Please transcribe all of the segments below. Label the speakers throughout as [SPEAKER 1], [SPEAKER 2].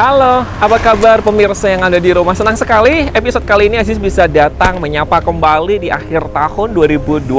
[SPEAKER 1] Halo, apa kabar pemirsa yang ada di rumah? Senang sekali episode kali ini Aziz bisa datang menyapa kembali di akhir tahun 2022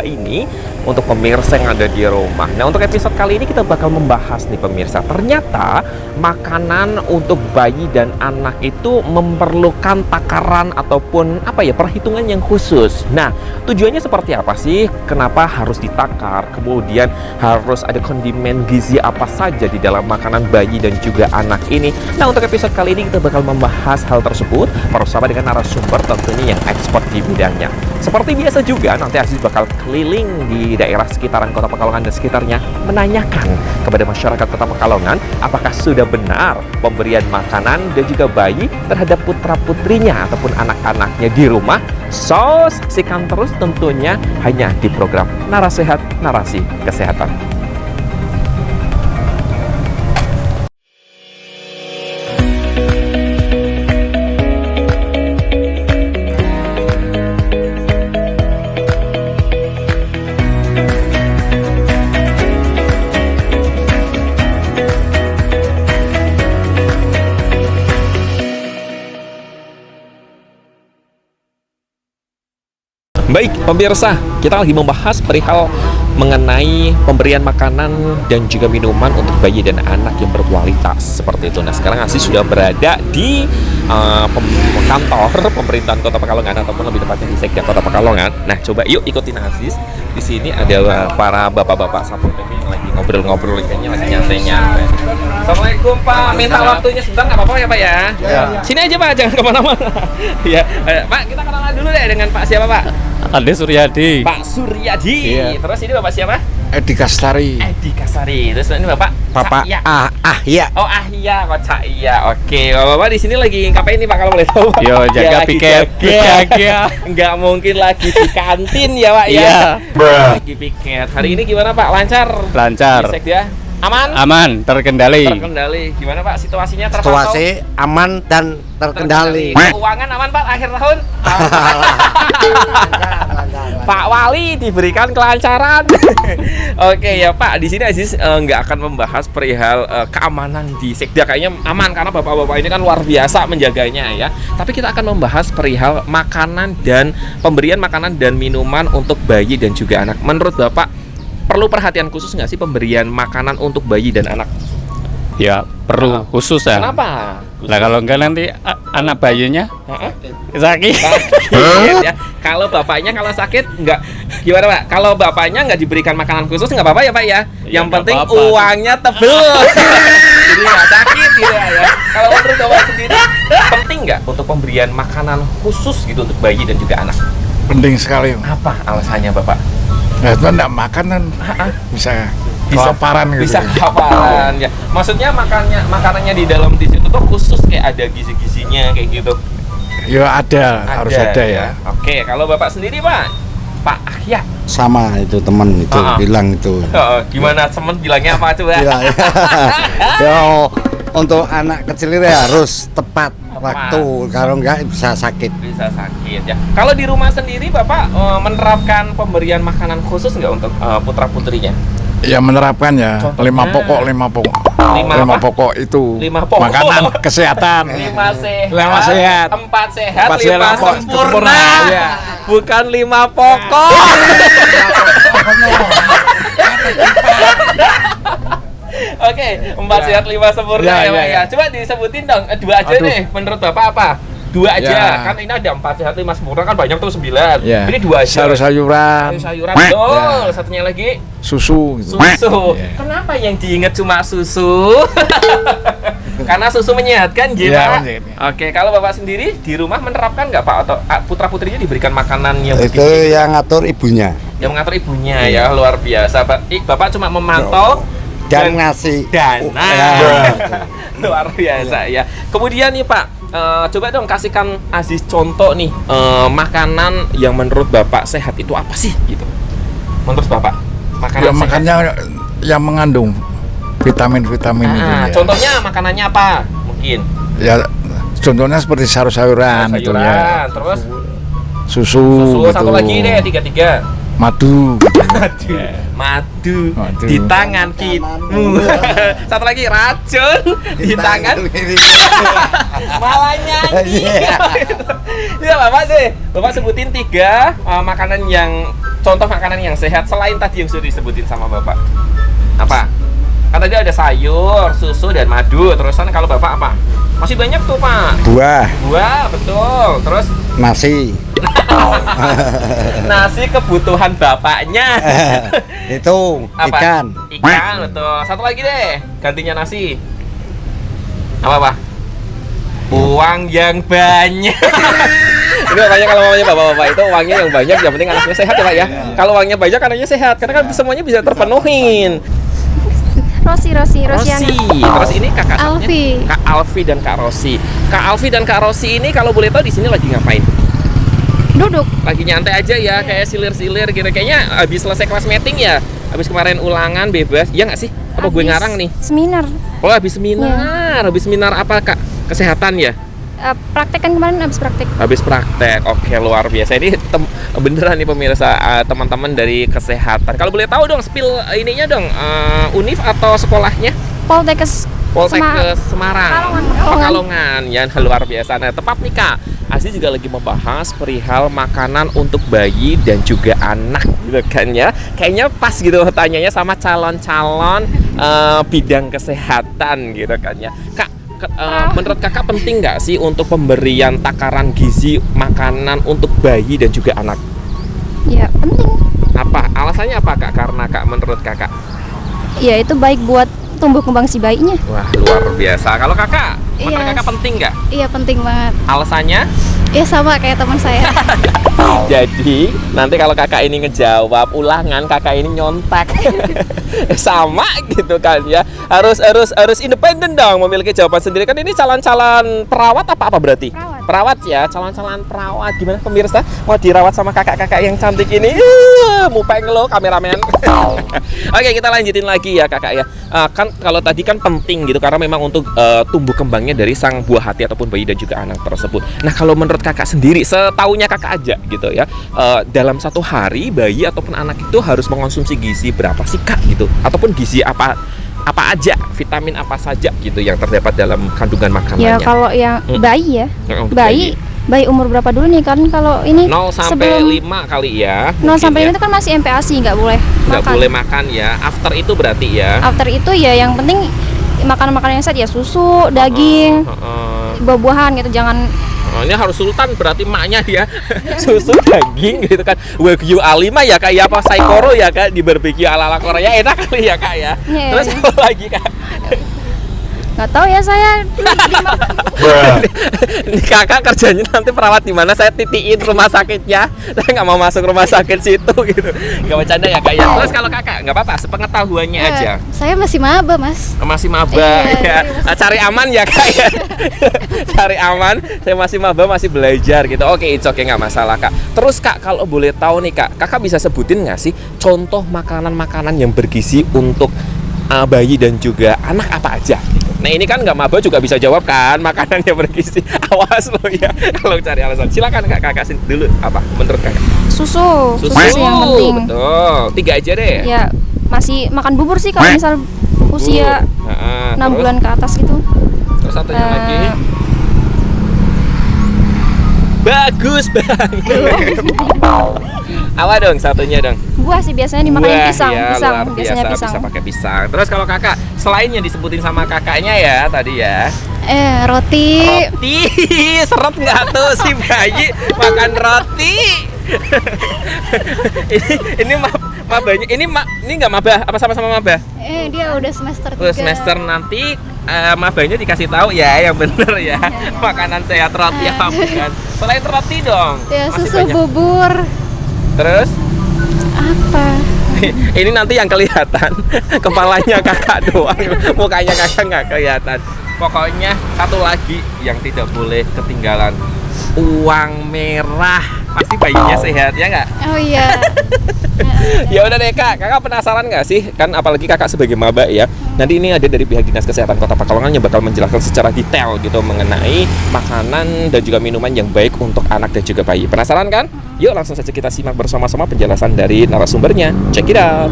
[SPEAKER 1] ini untuk pemirsa yang ada di rumah. Nah, untuk episode kali ini kita bakal membahas nih pemirsa. Ternyata makanan untuk bayi dan anak itu memerlukan takaran ataupun perhitungan yang khusus. Nah, tujuannya seperti apa sih? Kenapa harus ditakar? Kemudian harus ada kondimen gizi apa saja di dalam makanan bayi dan juga anak ini? Nah, untuk episode kali ini kita bakal membahas hal tersebut bersama dengan narasumber tentunya yang expert di bidangnya. Seperti biasa juga, nanti Aziz bakal keliling di daerah sekitaran Kota Pekalongan dan sekitarnya menanyakan kepada masyarakat Kota Pekalongan apakah sudah benar pemberian makanan dan juga bayi terhadap putra-putrinya ataupun anak-anaknya di rumah. So, saksikan terus tentunya hanya di program Narasehat, Narasi Kesehatan. Baik, pemirsa, kita lagi membahas perihal mengenai pemberian makanan dan juga minuman untuk bayi dan anak yang berkualitas seperti itu. Nah, sekarang Aziz sudah berada di kantor pemerintahan Kota Pekalongan ataupun lebih tepatnya di Sekda Kota Pekalongan. Nah, coba yuk ikutin Aziz. Di sini ada para bapak-bapak Satpol PP yang lagi ngobrol-ngobrol, kayaknya lagi nyantai-nyantai. Assalamualaikum Pak, minta waktunya sebentar nggak apa-apa ya Pak ya? Ya. Sini aja Pak, jangan kemana-mana. Ya, Pak, kita kenalan dulu deh dengan Pak siapa Pak?
[SPEAKER 2] Ade Suryadi.
[SPEAKER 1] Pak Suryadi. Iya. Terus ini Bapak siapa?
[SPEAKER 2] Edi Kastari.
[SPEAKER 1] Edi Kasari. Terus ini Bapak?
[SPEAKER 2] Bapak
[SPEAKER 1] Cahya.
[SPEAKER 2] Ahya.
[SPEAKER 1] Oh, Ahya, kok Cahya. Oke, Bapak di sini lagi ngapain nih Pak kalau boleh tahu?
[SPEAKER 2] Yo, jaga piket.
[SPEAKER 1] Enggak mungkin lagi di kantin ya Pak ya.
[SPEAKER 2] Iya.
[SPEAKER 1] Lagi piket. Hari ini gimana Pak? Lancar?
[SPEAKER 2] Lancar.
[SPEAKER 1] Di Sekda? Aman?
[SPEAKER 2] Aman, terkendali.
[SPEAKER 1] Terkendali. Gimana Pak situasinya terpantau?
[SPEAKER 3] Situasi aman dan terkendali.
[SPEAKER 1] Keuangan aman Pak akhir tahun? Pak Wali diberikan kelancaran. Oke ya Pak, di sini Aziz nggak akan membahas perihal keamanan di Sekda, kayaknya aman karena bapak-bapak ini kan luar biasa menjaganya ya. Tapi kita akan membahas perihal makanan dan pemberian makanan dan minuman untuk bayi dan juga anak. Menurut Bapak perlu perhatian khusus nggak sih pemberian makanan untuk bayi dan anak?
[SPEAKER 2] Ya, perlu khusus ya.
[SPEAKER 1] Kenapa?
[SPEAKER 2] Nah, kalau enggak nanti anak bayinya sakit.
[SPEAKER 1] Ya. Kalau bapaknya kalau sakit nggak gimana Pak? Kalau bapaknya nggak diberikan makanan khusus nggak apa-apa ya Pak ya?
[SPEAKER 2] Ya,
[SPEAKER 1] yang penting
[SPEAKER 2] apa-apa.
[SPEAKER 1] uangnya tebel. Jadi nggak sakit gitu ya. Kalau menurut Bapak sendiri penting nggak untuk pemberian makanan khusus gitu untuk bayi dan juga anak?
[SPEAKER 4] Penting sekali.
[SPEAKER 1] Apa alasannya Bapak?
[SPEAKER 4] Nah, itu enggak makan kan bisa kelaparan gitu.
[SPEAKER 1] Bisa kelaparan ya. Maksudnya makanannya di dalam di situ tuh khusus kayak ada gizi-gizinya kayak gitu.
[SPEAKER 4] Ya ada, harus ada ya.
[SPEAKER 1] Oke, kalau Bapak sendiri Pak Ahya.
[SPEAKER 3] Sama itu teman itu bilang itu.
[SPEAKER 1] Gimana teman bilangnya apa coba?
[SPEAKER 3] Bilang, ya untuk anak kecil ini harus tepat waktu, kalau enggak bisa sakit.
[SPEAKER 1] Bisa sakit ya. Kalau di rumah sendiri Bapak menerapkan pemberian makanan khusus nggak untuk putra-putrinya?
[SPEAKER 4] Ya menerapkan ya.
[SPEAKER 1] Contohnya?
[SPEAKER 4] 5 pokok.
[SPEAKER 1] Lima
[SPEAKER 4] 5
[SPEAKER 1] apa?
[SPEAKER 4] pokok itu.
[SPEAKER 1] 5 pokok.
[SPEAKER 4] Makanan kesehatan.
[SPEAKER 1] 5 sehat.
[SPEAKER 4] 5 sehat.
[SPEAKER 1] 4 sehat,
[SPEAKER 4] 4
[SPEAKER 1] 5
[SPEAKER 4] sehat,
[SPEAKER 1] sempurna.
[SPEAKER 4] ya.
[SPEAKER 1] Bukan 5 pokok. Oke, 4 sehat 5 sempurna ya Pak ya. Coba disebutin dong, 2 aja deh. Menurut Bapak apa? 2 aja.
[SPEAKER 4] Ya.
[SPEAKER 1] Kan ini ada 4 sehat 5 sempurna kan banyak tuh 9.
[SPEAKER 4] Ya.
[SPEAKER 1] Ini 2 aja.
[SPEAKER 4] Sayur-sayuran.
[SPEAKER 1] Sayuran betul.
[SPEAKER 4] Ya.
[SPEAKER 1] Satunya lagi
[SPEAKER 4] Susu gitu.
[SPEAKER 1] susu.
[SPEAKER 4] Ya.
[SPEAKER 1] Kenapa yang diingat cuma susu? Karena susu menyehatkan gitu.
[SPEAKER 4] Ya, menyehatkan.
[SPEAKER 1] Oke, kalau Bapak sendiri di rumah menerapkan nggak Pak atau putra-putrinya diberikan makanan yang
[SPEAKER 3] Itu yang ngatur ibunya
[SPEAKER 1] yang mengatur ibunya ya, luar biasa. Bapak cuma memantau
[SPEAKER 3] dan ngasih
[SPEAKER 1] dana.
[SPEAKER 3] Ya.
[SPEAKER 1] Luar biasa ya. Kemudian nih Pak, coba dong kasihkan Aziz contoh nih makanan yang menurut Bapak sehat itu apa sih gitu? Menurut Bapak makanan
[SPEAKER 4] Ya
[SPEAKER 1] sehat.
[SPEAKER 4] makannya yang mengandung vitamin-vitamin itu ya.
[SPEAKER 1] Contohnya makanannya apa? Mungkin
[SPEAKER 4] Ya contohnya seperti sayur-sayuran gitu ya.
[SPEAKER 1] terus
[SPEAKER 4] Susu
[SPEAKER 1] satu
[SPEAKER 4] gitu.
[SPEAKER 1] lagi deh, 3.
[SPEAKER 4] madu.
[SPEAKER 1] Madu
[SPEAKER 4] Madu.
[SPEAKER 1] di tangan kita. Satu lagi racun di tangan. Malah nyanyi. Ya Bapak deh, Bapak sebutin 3 makanan yang contoh makanan yang sehat selain tadi yang sudah disebutin sama Bapak. Apa? Kan tadi ada sayur, susu dan madu. Terusan kalau Bapak apa? Masih banyak tuh Pak.
[SPEAKER 3] Buah,
[SPEAKER 1] Buah, betul. Terus
[SPEAKER 3] nasi.
[SPEAKER 1] nasi kebutuhan bapaknya.
[SPEAKER 3] Itu
[SPEAKER 1] Apa?
[SPEAKER 3] ikan.
[SPEAKER 1] Ikan, betul. Satu lagi deh, gantinya nasi. Apa? Uang yang banyak. Ini makanya kalau mamanya bapak-bapak itu uangnya yang banyak, yang penting anaknya sehat ya Pak ya. Kalau uangnya banyak anaknya sehat, karena kan semuanya bisa terpenuhin.
[SPEAKER 5] Rosi yang
[SPEAKER 1] Terus ini kakak satunya,
[SPEAKER 5] Alfi.
[SPEAKER 1] Kak Alfi dan Kak Rosi. Kak Alfi dan Kak Rosi ini kalau boleh tahu di sini lagi ngapain?
[SPEAKER 5] duduk.
[SPEAKER 1] Lagi nyantai aja ya, kayak silir-silir gitu. Kayaknya habis selesai kelas meeting ya. Habis kemarin ulangan bebas. Iya nggak sih? Apa gue
[SPEAKER 5] Habis
[SPEAKER 1] ngarang nih?
[SPEAKER 5] Seminar.
[SPEAKER 1] Oh, habis seminar. Habis seminar apa, Kak? Kesehatan ya?
[SPEAKER 5] Praktek kan kemarin habis praktek.
[SPEAKER 1] Habis praktek. Oke, luar biasa. Ini beneran nih pemirsa, teman-teman dari kesehatan. Kalau boleh tahu dong, spill ininya dong, univ atau sekolahnya?
[SPEAKER 5] Poltekkes
[SPEAKER 1] Poltekkes Semarang.
[SPEAKER 5] Kalongan.
[SPEAKER 1] Kalongan. Ya, luar biasa. Nah, tepat nih Kak. Asli juga lagi membahas perihal makanan untuk bayi dan juga anak gitu kan ya. Kayaknya pas gitu tanyanya sama calon-calon bidang kesehatan gitu kan ya. Kak, menurut Kakak penting nggak sih untuk pemberian takaran gizi makanan untuk bayi dan juga anak?
[SPEAKER 5] Ya penting.
[SPEAKER 1] Apa? Alasannya apa Kak? Karena Kak menurut Kakak?
[SPEAKER 5] Ya itu baik buat tumbuh kembang si bayinya.
[SPEAKER 1] Wah, luar biasa. Kalau Kakak, menurut
[SPEAKER 5] Iya.
[SPEAKER 1] Kakak penting nggak?
[SPEAKER 5] Iya penting banget.
[SPEAKER 1] Alasannya?
[SPEAKER 5] Ya sama kayak teman saya.
[SPEAKER 1] Jadi nanti kalau kakak ini ngejawab ulangan, kakak ini nyontek. Sama gitu kan ya. Harus independen dong, memiliki jawaban sendiri. Kan ini calon-calon perawat apa berarti? Perawat ya, calon-calon perawat. Gimana pemirsa? Mau dirawat sama kakak-kakak yang cantik ini? Mupeng lo kameramen. Oke, kita lanjutin lagi ya kakak ya. Kan kalau tadi kan penting gitu karena memang untuk tumbuh kembangnya dari sang buah hati ataupun bayi dan juga anak tersebut. Nah, kalau menurut kakak sendiri, setaunya kakak aja gitu ya, dalam satu hari bayi ataupun anak itu harus mengonsumsi gizi berapa sih kak gitu, ataupun gizi apa aja, vitamin apa saja gitu yang terdapat dalam kandungan makanannya?
[SPEAKER 5] Ya kalau yang bayi ya,
[SPEAKER 1] Untuk
[SPEAKER 5] bayi umur berapa dulu nih kan kalau ini
[SPEAKER 1] 0 sampai 5 kali ya.
[SPEAKER 5] 0
[SPEAKER 1] mungkin
[SPEAKER 5] sampai
[SPEAKER 1] ya.
[SPEAKER 5] 5 itu kan masih MPASI, nggak boleh
[SPEAKER 1] Nggak
[SPEAKER 5] makan.
[SPEAKER 1] boleh makan ya. After itu berarti ya.
[SPEAKER 5] After itu ya yang penting makanan-makanan yang sehat ya susu, daging, buah-buahan gitu, jangan.
[SPEAKER 1] Ini harus sultan berarti maknya ya. Susu, daging gitu kan. Wagyu A5 ya kak ya, apa Saikoro ya kak, di barbeque ala-ala Korea enak kali ya kak ya.
[SPEAKER 5] Iya,
[SPEAKER 1] Terus
[SPEAKER 5] iya.
[SPEAKER 1] apa lagi kak?
[SPEAKER 5] Nggak tahu ya saya.
[SPEAKER 1] Ini kakak kerjanya nanti perawat di mana, saya titiin rumah sakitnya. Saya nggak mau masuk rumah sakit situ gitu. Nggak bercanda ya kak ya. Terus kalau kakak nggak apa-apa, sepengetahuannya aja.
[SPEAKER 5] Saya masih maba mas.
[SPEAKER 1] Masih maba
[SPEAKER 5] Iya,
[SPEAKER 1] ya. Cari aman ya kak ya. Cari aman, saya masih maba, masih belajar gitu. Oke, it's okay, nggak masalah kak. Terus kak, kalau boleh tahu nih kak, kakak bisa sebutin nggak sih contoh makanan-makanan yang bergizi untuk bayi dan juga anak apa aja gitu. Nah ini kan nggak maba juga bisa jawab kan, makanan yang bergizi. Awas lo ya kalau cari alasan. Silakan kak, kakak dulu apa menurut kakak?
[SPEAKER 5] Susu sih yang penting.
[SPEAKER 1] Betul, 3 aja deh.
[SPEAKER 5] Ya masih makan bubur sih kalau misal usia 6
[SPEAKER 1] terus?
[SPEAKER 5] bulan ke atas gitu.
[SPEAKER 1] Terus satunya lagi. Bagus banget. Apa dong satunya dong?
[SPEAKER 5] Buah sih biasanya dimakan
[SPEAKER 1] Buah,
[SPEAKER 5] pisang,
[SPEAKER 1] ya,
[SPEAKER 5] pisang
[SPEAKER 1] luar
[SPEAKER 5] biasanya
[SPEAKER 1] biasa,
[SPEAKER 5] pisang.
[SPEAKER 1] bisa pakai pisang. Terus kalau kakak, selain yang disebutin sama kakaknya ya tadi ya,
[SPEAKER 5] Roti.
[SPEAKER 1] roti. Seret nggak tuh si bayi makan roti? ini mabanya, ini nggak maba, apa sama-sama maba?
[SPEAKER 5] Dia udah semester 3.
[SPEAKER 1] Terus semester nanti mabanya dikasih tahu ya yang bener ya, makanan sehat roti apa bukan? Selain roti dong,
[SPEAKER 5] Ya
[SPEAKER 1] masih
[SPEAKER 5] susu,
[SPEAKER 1] banyak.
[SPEAKER 5] bubur.
[SPEAKER 1] Terus
[SPEAKER 5] Apa?
[SPEAKER 1] ini nanti yang kelihatan kepalanya kakak doang, mukanya kakak nggak kelihatan. Pokoknya satu lagi yang tidak boleh ketinggalan, uang merah. Pasti bayinya sehat ya nggak?
[SPEAKER 5] Oh iya.
[SPEAKER 1] Ya udah deh kak, kakak penasaran nggak sih? Kan apalagi kakak sebagai maba ya. Nanti ini ada dari pihak Dinas Kesehatan Kota Pekalongan yang bakal menjelaskan secara detail gitu mengenai makanan dan juga minuman yang baik untuk anak dan juga bayi. Penasaran kan? Yuk langsung saja kita simak bersama-sama penjelasan dari narasumbernya. Check it out.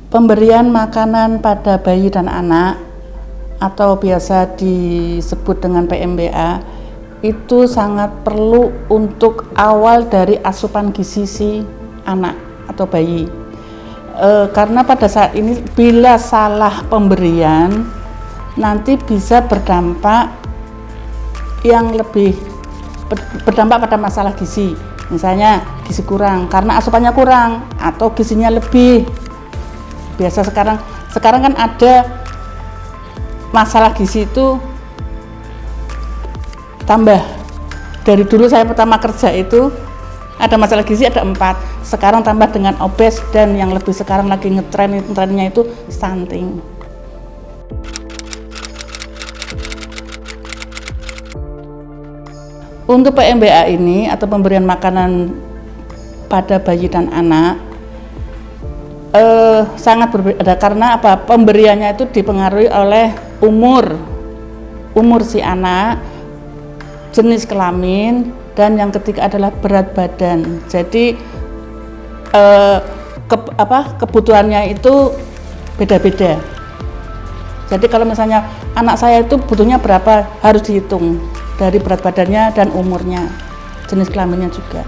[SPEAKER 6] Pemberian makanan pada bayi dan anak atau biasa disebut dengan PMBA itu sangat perlu untuk awal dari asupan gizi si anak atau bayi. Karena pada saat ini bila salah pemberian nanti bisa berdampak yang lebih berdampak pada masalah gizi. Misalnya gizi kurang karena asupannya kurang atau gizinya lebih. Biasa sekarang kan ada masalah gizi itu tambah. Dari dulu saya pertama kerja itu ada masalah gizi ada 4, sekarang tambah dengan obes dan yang lebih sekarang lagi ngetrennya itu stunting. Untuk PMBA ini atau pemberian makanan pada bayi dan anak sangat berbeda karena apa? Pemberiannya itu dipengaruhi oleh umur si anak, jenis kelamin, dan yang ketiga adalah berat badan. Jadi kebutuhannya itu beda-beda. Jadi kalau misalnya anak saya itu butuhnya berapa harus dihitung dari berat badannya dan umurnya, jenis kelaminnya juga.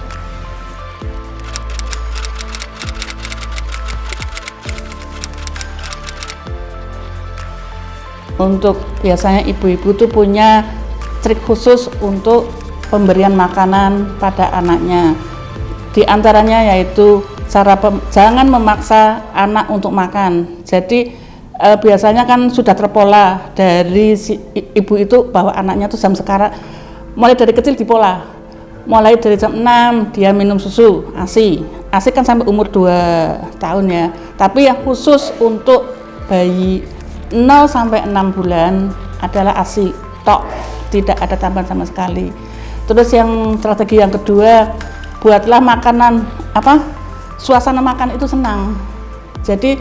[SPEAKER 6] Untuk biasanya ibu-ibu tuh punya trik khusus untuk pemberian makanan pada anaknya. Di antaranya yaitu jangan memaksa anak untuk makan. Jadi biasanya kan sudah terpola dari si ibu itu bahwa anaknya tuh jam sekarang mulai dari kecil dipola. Mulai dari jam 6 dia minum susu ASI. ASI kan sampai umur 2 tahun ya. Tapi yang khusus untuk bayi 0 sampai 6 bulan adalah ASI tok, tidak ada tambahan sama sekali. Terus yang strategi yang kedua, buatlah makanan suasana makan itu senang. Jadi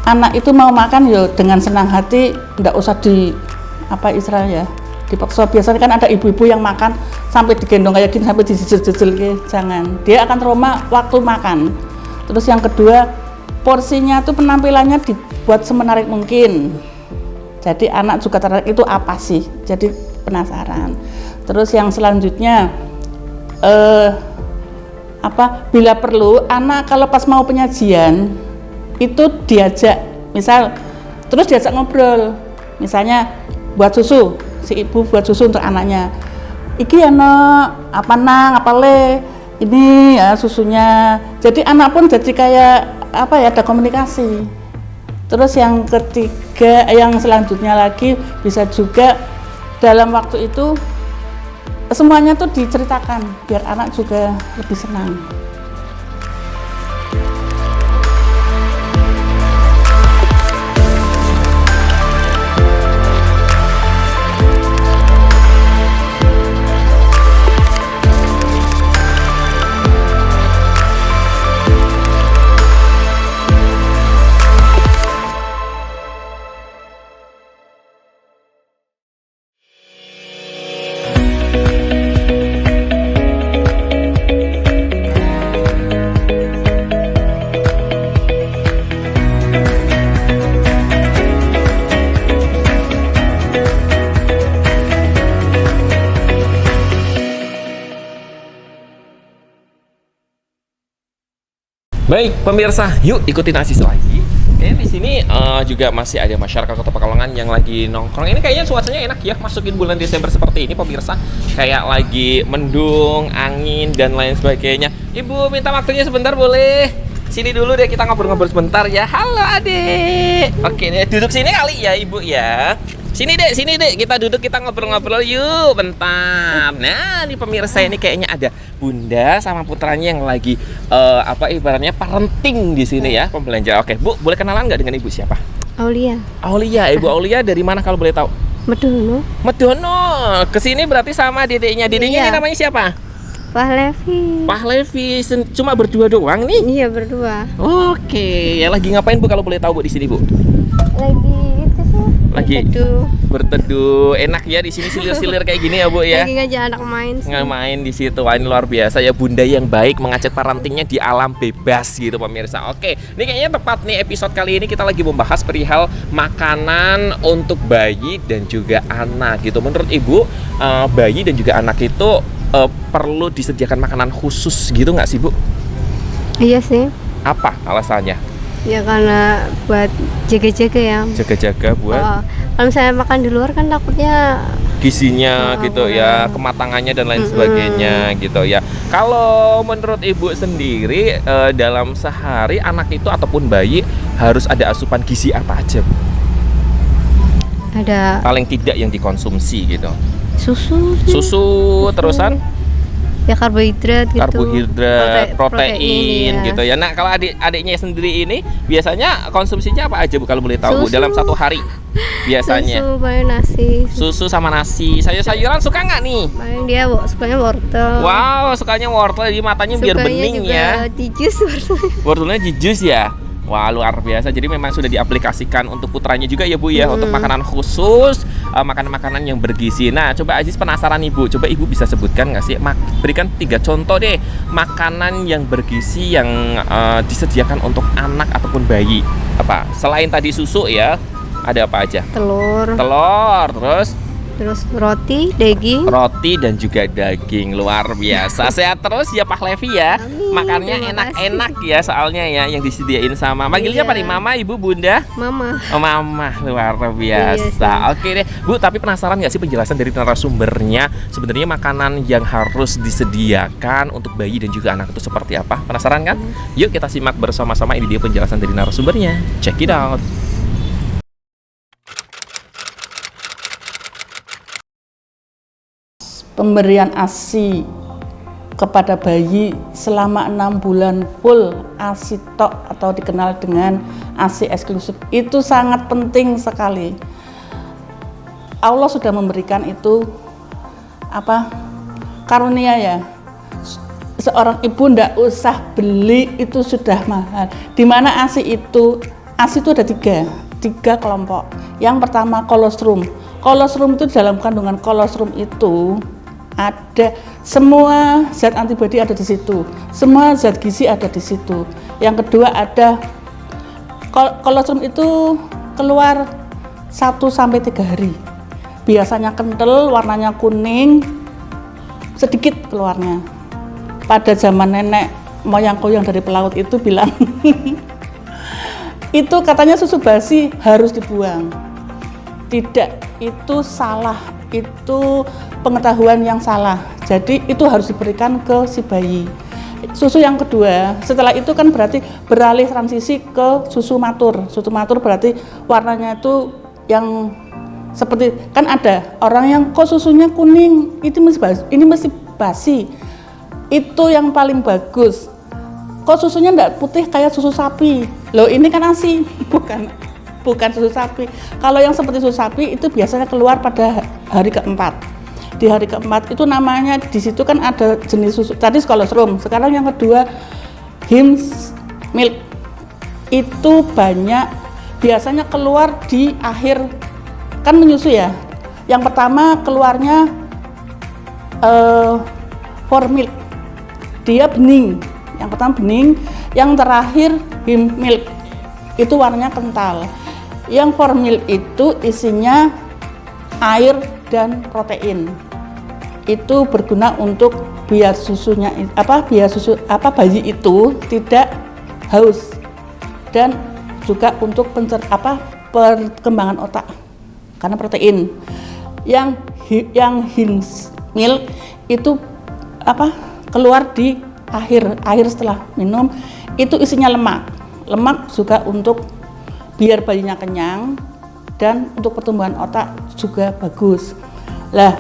[SPEAKER 6] anak itu mau makan ya dengan senang hati, enggak usah dipaksa. Biasanya kan ada ibu-ibu yang makan sampai digendong kayak gini sampai dijejel-jejel, jangan. Dia akan trauma waktu makan. Terus yang kedua, porsinya tuh penampilannya dibuat semenarik mungkin. Jadi anak juga tertarik itu apa sih? Jadi penasaran. Terus yang selanjutnya bila perlu anak kalau pas mau penyajian itu diajak, terus diajak ngobrol. Misalnya buat susu, si ibu buat susu untuk anaknya. Iki ya nak, apa le? Ini ya susunya. Jadi anak pun jadi kayak ada komunikasi. Terus yang ketiga, yang selanjutnya lagi bisa juga dalam waktu itu semuanya tuh diceritakan biar anak juga lebih senang.
[SPEAKER 1] Baik pemirsa, yuk ikutin Aziz lagi. Kayaknya di sini juga masih ada masyarakat Kota Pekalongan yang lagi nongkrong. Ini kayaknya cuacanya enak ya, masukin bulan Desember seperti ini pemirsa. Kayak lagi mendung, angin dan lain sebagainya. Ibu minta waktunya sebentar boleh? Sini dulu deh, kita ngobrol-ngobrol sebentar ya. Halo adik. Oke deh, duduk sini kali ya ibu ya. Sini dek, kita duduk, kita ngobrol-ngobrol yuk bentar. Nah, ini pemirsa ini kayaknya ada bunda sama putranya yang lagi ibaratnya parenting di sini ya, pembelanja. Oke, Bu, boleh kenalan nggak dengan ibu siapa?
[SPEAKER 7] Aulia.
[SPEAKER 1] Aulia, Ibu Aulia dari mana kalau boleh tahu?
[SPEAKER 7] Medono.
[SPEAKER 1] Medono. Kesini berarti sama dedeknya. Dedeknya
[SPEAKER 7] Iya.
[SPEAKER 1] ini namanya siapa?
[SPEAKER 7] Pak Levi.
[SPEAKER 1] Pak Levi. Cuma berdua doang nih?
[SPEAKER 7] Iya, berdua.
[SPEAKER 1] Oke, ya lagi ngapain Bu kalau boleh tahu Bu di sini Bu?
[SPEAKER 7] Lagi itu sih.
[SPEAKER 1] Lagi berteduh. Enak ya di sini silir-silir kayak gini ya, Bu ya.
[SPEAKER 7] Lagi ngajak anak main sih.
[SPEAKER 1] Nggak main di situ. Wah, ini luar biasa ya, bunda yang baik mengajak parentingnya di alam bebas gitu pemirsa. Oke, ini kayaknya tepat nih episode kali ini kita lagi membahas perihal makanan untuk bayi dan juga anak gitu. Menurut Ibu, bayi dan juga anak itu perlu disediakan makanan khusus gitu nggak sih, Bu?
[SPEAKER 7] Iya sih.
[SPEAKER 1] Apa alasannya?
[SPEAKER 7] Ya karena buat jaga-jaga ya.
[SPEAKER 1] Jaga-jaga buat
[SPEAKER 7] Kalau misalnya makan di luar kan takutnya
[SPEAKER 1] gizinya gitu ya, kematangannya dan lain sebagainya gitu ya. Kalau menurut Ibu sendiri dalam sehari anak itu ataupun bayi harus ada asupan gizi apa aja, Bu?
[SPEAKER 7] ada
[SPEAKER 1] Paling tidak yang dikonsumsi gitu.
[SPEAKER 7] susu,
[SPEAKER 1] Susu terusan
[SPEAKER 7] ya karbohidrat gitu.
[SPEAKER 1] karbohidrat, protein
[SPEAKER 7] ya.
[SPEAKER 1] gitu ya. Nah, kalau adik-adiknya sendiri ini biasanya konsumsinya apa aja, Bu, kalau boleh tahu, Bu,
[SPEAKER 7] Susu.
[SPEAKER 1] dalam satu hari biasanya?
[SPEAKER 7] Susu, paling nasi.
[SPEAKER 1] Susu sama nasi. Sayur-sayuran suka nggak nih?
[SPEAKER 7] Paling dia sukanya wortel.
[SPEAKER 1] Wow, sukanya wortel, jadi matanya biar
[SPEAKER 7] Sukanya
[SPEAKER 1] bening
[SPEAKER 7] juga
[SPEAKER 1] ya.
[SPEAKER 7] di jus wortelnya.
[SPEAKER 1] Wortelnya di jus ya. Wah, luar biasa. Jadi memang sudah diaplikasikan untuk putranya juga ya, Bu ya, untuk makanan khusus, makanan-makanan yang bergizi. Nah, coba Aziz penasaran Ibu. Coba Ibu bisa sebutkan nggak sih? Berikan 3 contoh deh makanan yang bergizi yang disediakan untuk anak ataupun bayi. Apa? Selain tadi susu ya, ada apa aja?
[SPEAKER 7] Telur,
[SPEAKER 1] Telur,
[SPEAKER 7] terus roti, daging.
[SPEAKER 1] roti dan juga daging. Luar biasa. Sehat terus ya Pak Levi ya.
[SPEAKER 7] Amin,
[SPEAKER 1] Makannya
[SPEAKER 7] terima
[SPEAKER 1] enak-enak ya soalnya ya yang disediain sama. Manggilnya
[SPEAKER 7] Iya.
[SPEAKER 1] apa nih? Mama, Ibu, Bunda?
[SPEAKER 7] Mama.
[SPEAKER 1] Oh, Mama, luar
[SPEAKER 7] Iya
[SPEAKER 1] biasa. Oke deh, Bu, tapi penasaran nggak sih penjelasan dari narasumbernya? Sebenarnya makanan yang harus disediakan untuk bayi dan juga anak itu seperti apa? Penasaran kan? Yuk kita simak bersama-sama, ini dia penjelasan dari narasumbernya. Check it out.
[SPEAKER 6] Pemberian ASI kepada bayi selama 6 bulan full ASI tok atau dikenal dengan ASI eksklusif itu sangat penting sekali. Allah sudah memberikan itu karunia ya. Seorang ibu ndak usah beli, itu sudah mahal. Dimana ASI itu ada tiga kelompok. Yang pertama kolostrum. Kolostrum itu dalam kandungan kolostrum itu ada semua zat antibodi ada di situ, semua zat gizi ada di situ. Yang kedua ada kolostrum itu keluar 1-3 hari. Biasanya kental, warnanya kuning, sedikit keluarnya. Pada zaman nenek moyangku yang dari pelaut itu bilang itu katanya susu basi harus dibuang. Tidak, itu salah, itu pengetahuan yang salah. Jadi itu harus diberikan ke si bayi. Susu yang kedua, setelah itu kan berarti beralih transisi ke susu matur. Susu matur berarti warnanya itu yang seperti, kan ada orang yang kok susunya kuning, ini masih basi. Itu yang paling bagus. Kok susunya enggak putih kayak susu sapi? Loh, ini kan ASI, bukan susu sapi. Kalau yang seperti susu sapi itu biasanya keluar pada hari keempat. Di hari keempat itu namanya di situ kan ada jenis susu. Tadi kolostrum, sekarang yang kedua Hims milk. Itu banyak biasanya keluar di akhir, kan menyusui ya. Yang pertama keluarnya formilk. Dia bening. Yang pertama bening, yang terakhir Hims milk. Itu warnanya kental. Yang formil itu isinya air dan protein. Itu berguna untuk biar bayi itu tidak haus, dan juga untuk perkembangan otak karena protein. Yang Hims milk itu keluar di akhir setelah minum, itu isinya lemak juga untuk biar bayinya kenyang dan untuk pertumbuhan otak juga bagus. Lah,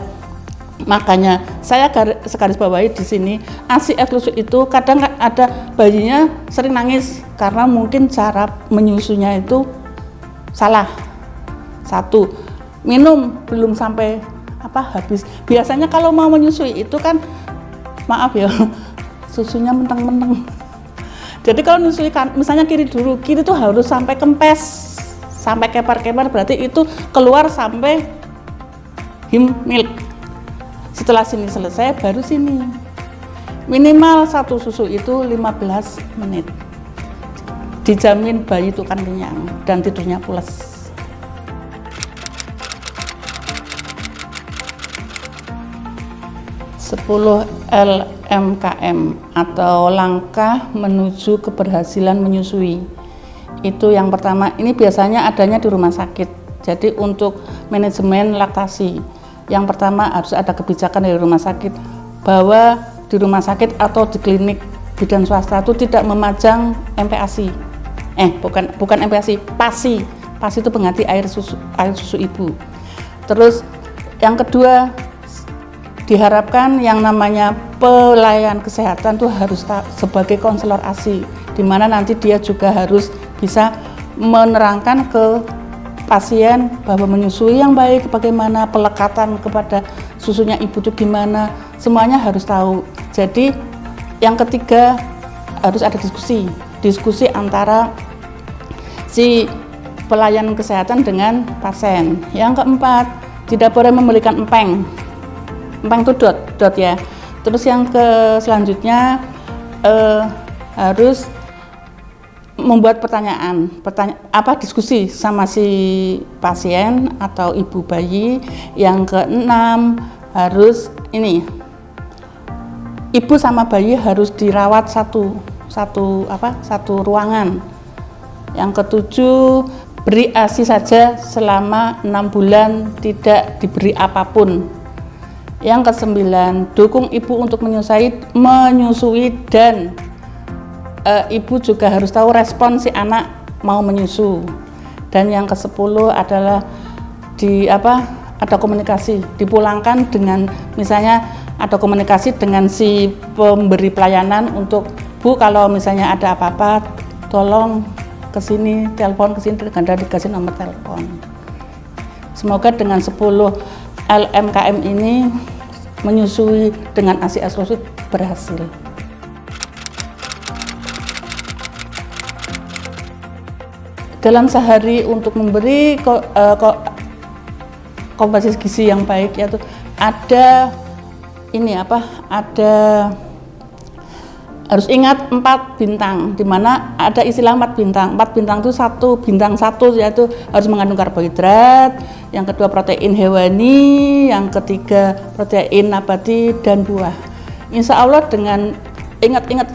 [SPEAKER 6] makanya saya garis bawahi di sini, ASI eksklusif itu kadang ada bayinya sering nangis karena mungkin cara menyusunya itu salah. Satu, minum belum sampai habis. Biasanya kalau mau menyusui itu kan, maaf ya, susunya menteng-menteng. Jadi kalau menyusui misalnya kiri tuh harus sampai kempes sampai kepar-kepar berarti itu keluar sampai him milk. Setelah sini selesai baru sini. Minimal satu susu itu 15 menit. Dijamin bayi itu kan kenyang dan tidurnya pules. Sepuluh LMKM atau langkah menuju keberhasilan menyusui. Itu yang pertama, ini biasanya adanya di rumah sakit. Jadi untuk manajemen laktasi, yang pertama harus ada kebijakan dari rumah sakit bahwa di rumah sakit atau di klinik bidan swasta itu tidak memajang MPASI. Bukan MPASI, PASI. PASI itu pengganti air susu ibu. Terus yang kedua, diharapkan yang namanya pelayan kesehatan itu harus sebagai konselor ASI, di mana nanti dia juga harus bisa menerangkan ke pasien bahwa menyusui yang baik bagaimana, pelekatan kepada susunya ibu itu gimana, semuanya harus tahu. Jadi yang ketiga harus ada diskusi antara si pelayan kesehatan dengan pasien. Yang keempat, tidak boleh memberikan empeng itu dot ya. Terus yang selanjutnya harus membuat diskusi sama si pasien atau ibu bayi. Yang keenam harus ibu sama bayi harus dirawat satu ruangan. Yang ketujuh, beri ASI saja selama 6 bulan, tidak diberi apapun. Yang kesembilan, dukung ibu untuk menyusui dan ibu juga harus tahu respon si anak mau menyusu. Dan yang ke-10 adalah ada komunikasi, dipulangkan dengan misalnya ada komunikasi dengan si pemberi pelayanan untuk Bu, kalau misalnya ada apa-apa tolong kesini, telepon kesini, dan dikasih nomor telepon. Semoga dengan 10 LMKM ini menyusui dengan ASI eksklusif berhasil. Dalam sehari untuk memberi komposisi gizi yang baik, yaitu ada harus ingat 4 bintang, di mana ada istilah 4 bintang. 4 bintang itu bintang 1 yaitu harus mengandung karbohidrat, yang kedua protein hewani, yang ketiga protein nabati dan buah. Insya Allah dengan ingat-ingat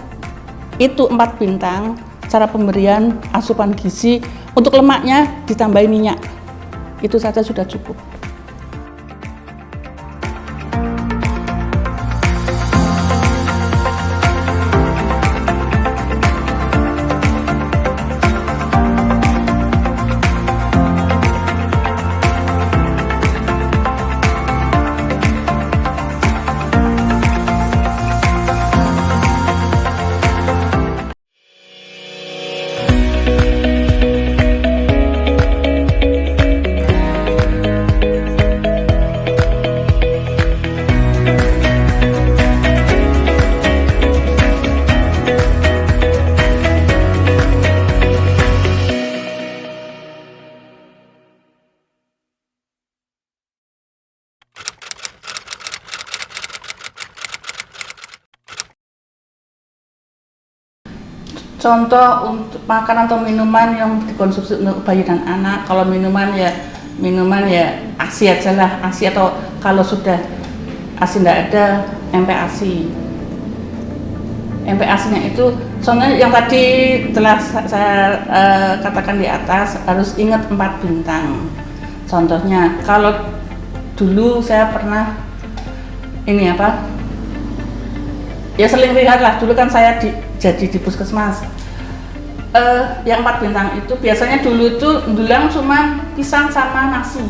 [SPEAKER 6] itu 4 bintang, cara pemberian asupan gizi, untuk lemaknya ditambahi minyak, itu saja sudah cukup. Contoh untuk makanan atau minuman yang dikonsumsi untuk bayi dan anak. Kalau minuman ya ASI aja lah, ASI, atau kalau sudah ASI tidak ada, MPASI. MPASI-nya itu soalnya yang tadi telah saya katakan di atas, harus ingat 4 bintang. Contohnya kalau dulu saya pernah ya sering lihat lah, dulu kan saya jadi di puskesmas. Yang 4 bintang itu biasanya dulu itu dulang cuma pisang sama nasi,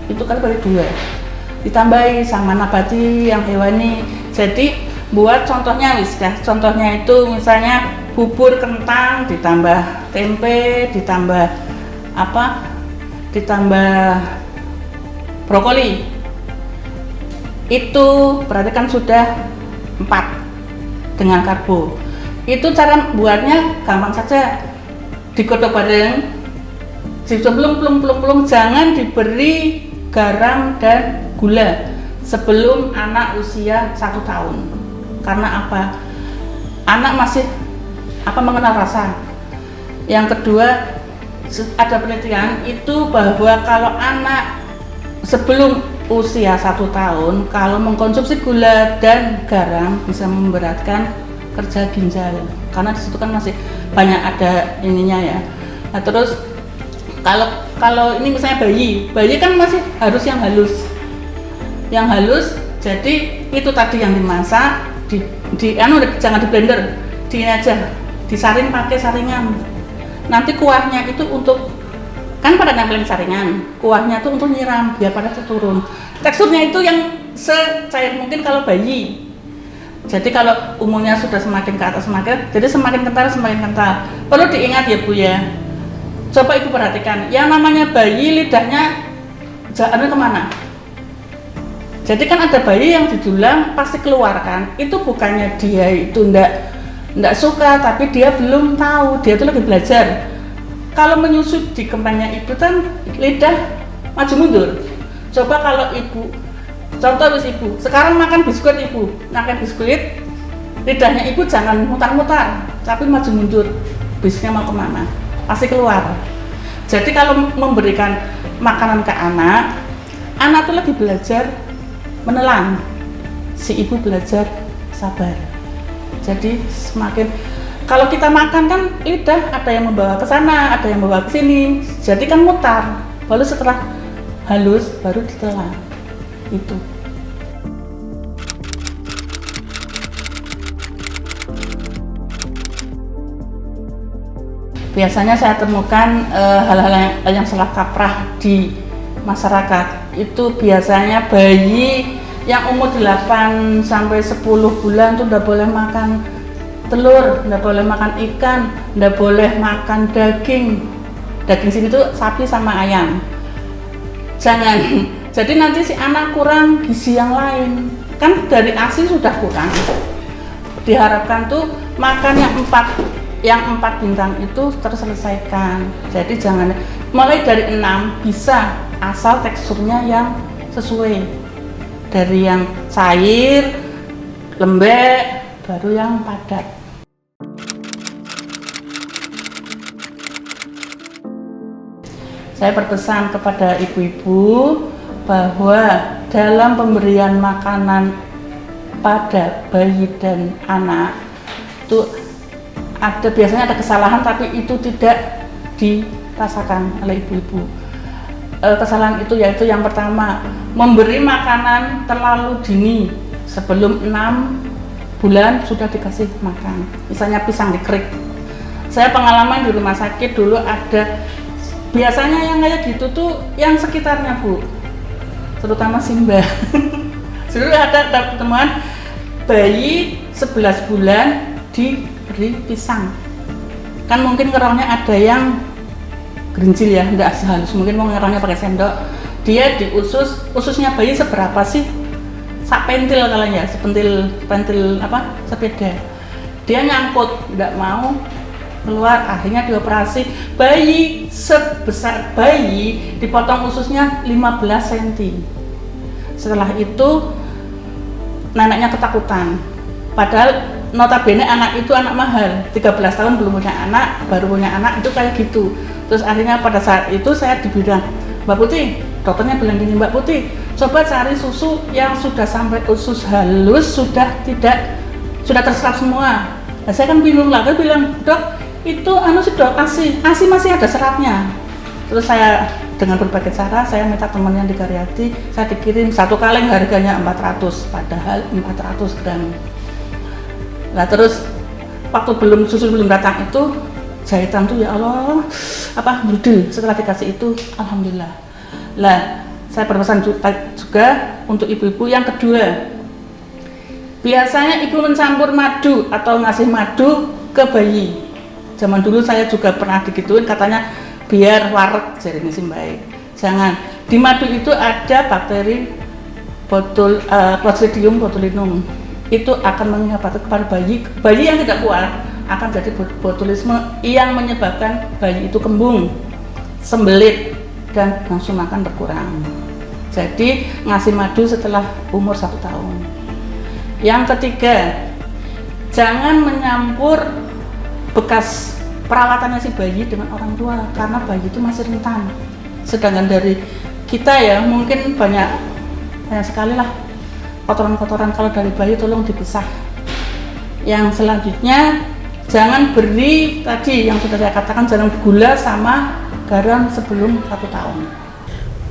[SPEAKER 6] itu kan baru 2, ditambahi sama nabati yang hewani. Jadi buat contohnya itu misalnya bubur kentang ditambah tempe, ditambah brokoli, itu berarti kan sudah 4 dengan karbo. Itu cara buatnya gampang saja, digodok bareng sebelum plum jangan diberi garam dan gula sebelum anak usia 1 tahun. Karena apa? Anak masih mengenal rasa. Yang kedua, ada penelitian itu bahwa kalau anak sebelum usia 1 tahun kalau mengkonsumsi gula dan garam bisa memberatkan kerja ginjal, karena di situ kan masih banyak ada ininya ya. Nah, terus kalau ini misalnya bayi kan masih harus yang halus, jadi itu tadi yang dimasak jangan di blender, disaring pakai saringan. Nanti kuahnya itu untuk kan pada nempelin saringan, kuahnya itu untuk nyiram biar pada turun. Teksturnya itu yang secair mungkin kalau bayi. Jadi kalau umurnya sudah semakin ke atas jadi semakin kental. Perlu diingat ya Bu ya. Coba Ibu perhatikan, yang namanya bayi lidahnya kemana? Jadi kan ada bayi yang didulang pasti keluar kan. Itu bukannya dia itu ndak suka, tapi dia belum tahu, dia itu lagi belajar. Kalau menyusut di kembangnya ibu kan lidah maju mundur. Coba kalau ibu, contoh ibu sekarang makan biskuit, lidahnya ibu jangan mutar-mutar, tapi maju mundur. Bisnya mau kemana? Pasti keluar. Jadi kalau memberikan makanan ke anak itu lagi belajar menelan, si ibu belajar sabar. Jadi semakin kalau kita makan kan lidah ada yang membawa ke sana, ada yang membawa ke sini, jadi kan mutar. Baru setelah halus baru ditelan. Itu. Biasanya saya temukan hal-hal yang salah kaprah di masyarakat. Itu biasanya bayi yang umur 8 sampai 10 bulan tuh udah boleh makan telur, nggak boleh makan ikan, nggak boleh makan daging sini tuh sapi sama ayam. Jangan, jadi nanti si anak kurang gizi yang lain, kan dari ASI sudah kurang. Diharapkan tuh makan yang 4 bintang itu terselesaikan. Jadi jangan mulai dari 6 bisa, asal teksturnya yang sesuai, dari yang cair, lembek, baru yang padat. Saya berpesan kepada ibu-ibu bahwa dalam pemberian makanan pada bayi dan anak itu biasanya ada kesalahan, tapi itu tidak dirasakan oleh ibu-ibu. Kesalahan itu yaitu yang pertama, memberi makanan terlalu dini, sebelum 6 bulan sudah dikasih makan, misalnya pisang dikerik. Saya pengalaman di rumah sakit dulu ada, biasanya yang kayak gitu tuh yang sekitarnya Bu, terutama Simba. Sudah ada temuan bayi 11 bulan diberi pisang, kan mungkin ngerongnya ada yang gerincil ya, enggak sehalus, mungkin mau ngerongnya pakai sendok. Dia ususnya bayi seberapa sih? Sak pentil kalau ya, pentil sepeda. Dia nyangkut, nggak mau keluar, akhirnya dioperasi. Bayi sebesar bayi dipotong ususnya 15 cm. Setelah itu neneknya ketakutan, padahal notabene anak itu anak mahal, 13 tahun belum punya anak, baru punya anak itu kayak gitu. Terus akhirnya pada saat itu saya dibilang, Mbak Putih, dokternya bilang gini, Mbak Putih, coba cari susu yang sudah sampai usus halus, sudah terserap semua. Nah, saya kan bingung lah, saya bilang, dok, itu dok, ASI masih ada seratnya. Terus saya dengan berbagai cara, saya minta temannya di Karyati, saya dikirim 1 kaleng harganya 400, padahal 400 gram. Nah terus waktu susu belum datang itu, jahitan tuh ya Allah, bludel. Setelah dikasih itu, alhamdulillah. Lah, saya berpesan juga untuk ibu-ibu yang kedua. Biasanya ibu mencampur madu atau ngasih madu ke bayi. Zaman dulu saya juga pernah digituin, katanya biar wareg, jadi ini sih baik. Jangan. Di madu itu ada bakteri Clostridium botulinum. Itu akan mengakibatkan kepada bayi yang tidak kuat akan jadi botulisme yang menyebabkan bayi itu kembung. sembelit dan nafsu makan berkurang. Jadi ngasih madu setelah umur 1 tahun. Yang ketiga, jangan menyampur bekas perawatannya si bayi dengan orang tua karena bayi itu masih rentan. Sedangkan dari kita ya mungkin banyak sekali lah kotoran-kotoran, kalau dari bayi tolong dipisah. Yang selanjutnya, jangan beri tadi yang sudah saya katakan, jangan gula sama garam sebelum 1 tahun.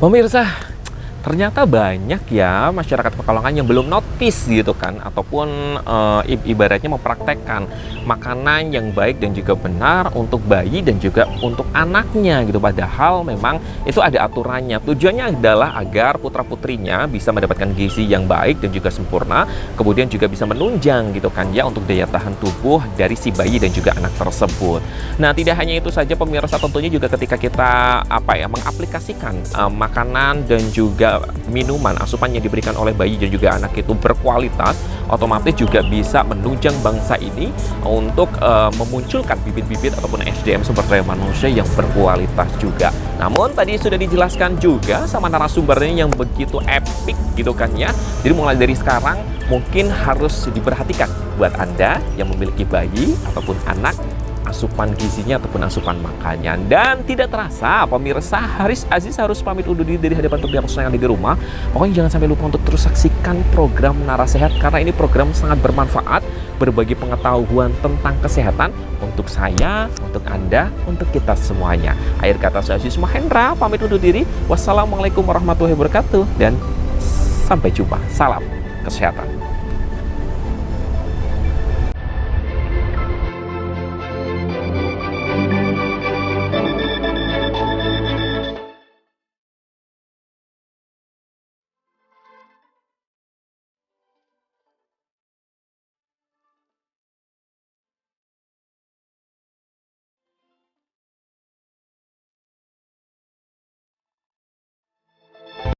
[SPEAKER 1] Pemirsa, ternyata banyak ya masyarakat Pekalongan yang belum notice gitu kan, ataupun ibaratnya mempraktekkan makanan yang baik dan juga benar untuk bayi dan juga untuk anaknya gitu. Padahal memang itu ada aturannya. Tujuannya adalah agar putra-putrinya bisa mendapatkan gizi yang baik dan juga sempurna, kemudian juga bisa menunjang gitu kan ya untuk daya tahan tubuh dari si bayi dan juga anak tersebut. Nah, tidak hanya itu saja pemirsa, tentunya juga ketika kita mengaplikasikan makanan dan juga minuman asupan yang diberikan oleh bayi dan juga anak itu berkualitas, otomatis juga bisa menunjang bangsa ini untuk memunculkan bibit-bibit ataupun SDM sumber daya manusia yang berkualitas juga. Namun tadi sudah dijelaskan juga sama narasumbernya yang begitu epic gitu kan ya. Jadi mulai dari sekarang mungkin harus diperhatikan buat Anda yang memiliki bayi ataupun anak, asupan gizinya ataupun asupan makannya. Dan tidak terasa pemirsa, Haris Aziz harus pamit undur diri dari hadapan pemirsa yang ada di rumah. Pokoknya jangan sampai lupa untuk terus saksikan program Narasehat, karena ini program sangat bermanfaat, berbagi pengetahuan tentang kesehatan untuk saya, untuk Anda, untuk kita semuanya. Akhir kata, saya Aziz Mahendra pamit undur diri. Wassalamualaikum warahmatullahi wabarakatuh dan sampai jumpa. Salam kesehatan.